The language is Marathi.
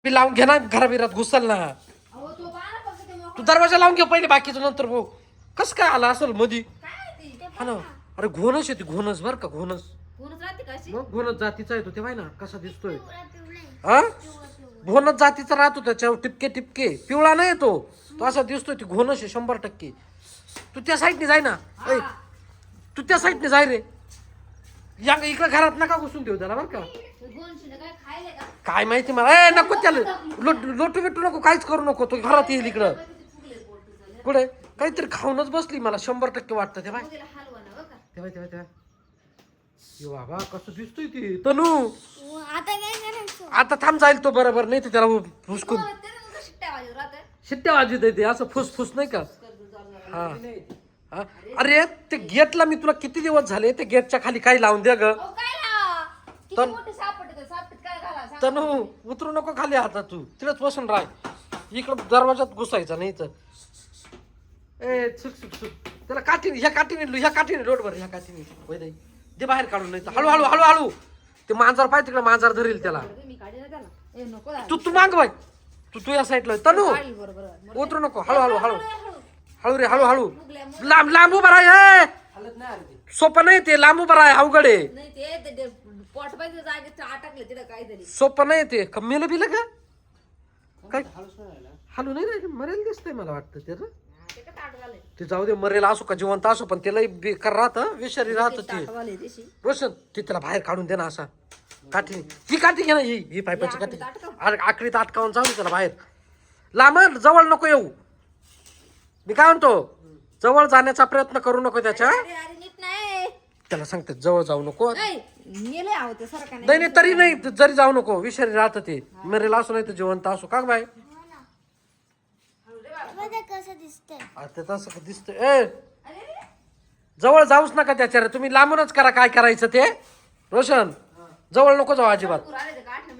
मी लावून घे ना घराबिरात घुसल ना अहो तो बारा फक्त ते मोकळं तू दरवाजा लावून घे पहिले बाकीचं नंतर भाऊ कस काय आला असेल मधी काय माहिती ते हा ना अरे घोणस येते घोणस बर का घोणस कोणच राहते का अशी मग घोणस जातीचा येतो तेव्हा ना कसा दिसतोय हा घोणस जातीचा राहतो त्याच्यावर टिपके टिपके पिवळा नाही येतो तो असा दिसतोय ती घोणस आहे 100%. तू त्या साईडने जाय ना ऐ तू त्या साईडने जाय रे या इकडे घरात नका घुसून देऊ त्याला बरं का गोनशीने काय खायले का काय माहिती मला ए नको त्याला लोटू बिटू नको काहीच करू नको तो घरात येईल इकडं कुठे काहीतरी खाऊनच बसली मला 100% वाटतं ते बाय तिला हलवा ना बघा तेव्हा तेव्हा तेव्हा ये बाबा कसं दिसतोय ती तनू आता काय करायचं आता थांब जाईल तो बरोबर नाही तर त्याला फुसकून त्याला शिट्ट्या वाजत राहते शिट्ट्या वाजत येते असं फुसफुस नाही का हा हा. अरे ते गेटला मी तुला किती दिवस झाले ते गेटच्या खाली काही लावून द्या ग अहो काय ना किती तन- मोठे सापडते सापडत काय घाला सांग तनू उतरू नको खाली आता तू तिथेच बसून राह इकडं दरवाजात घुसायचा नाही तर ए चुक चुक चुक त्याला ह्या काठीने रोडवर ह्या काठीने होय ताई. दे बाहेर काढून नाही तर हळू हळू हळू हळू ते मांजर पाहिजे तिकडे मांजर धरेल त्याला मी काढी ना त्याला ए नको दादा. तू माग बाय तू या साईडला तनू काढी बरोबर उतरू नको हळू हळू हळू हळू रे हळू हळू मुगल्या लांब लांब उभा राह सोपं नाही ते लांब उभा राह अवघड आहे नाही ते पोट पाहिजे जागेत अटकले तिथं काहीतरी सोपं नाही ते मेलं बिलं का काय हलू नाही राहिले मरेल दिसतंय मला वाटतं ते रे. ते का ताट झाले ते जाऊ दे मरेल असो का जिवंत असो पण त्याला बेकार राहतं विषारी राहतं ते ताटवाले देशी रोशन ते त्याला बाहेर काढून दे ना असा काठी ही काठी घे ना ही पायपाची काठी आकडीत अटकावून जाऊ दे त्याला बाहेर लांब जवळ नको येऊ मी काय म्हणतो जवळ जाण्याचा प्रयत्न करू नको त्याच्या अरे अरे नीट नाही त्याला सांगते जवळ जाऊ नको नाही मेले आहो ते सारखा नाही नाही नाही तरी नाही जरी जाऊ नको विषारी राहतं ते मरेल असो नाही तर जिवंत असो का बाय बघा कसं दिसतंय आता तसं दिसतंय ए जवळ जाऊच नका त्याच्या रे तुम्ही लांबूनच करा काय करायचं ते रोशन जवळ नको जाऊ अजिबात आले ते काढले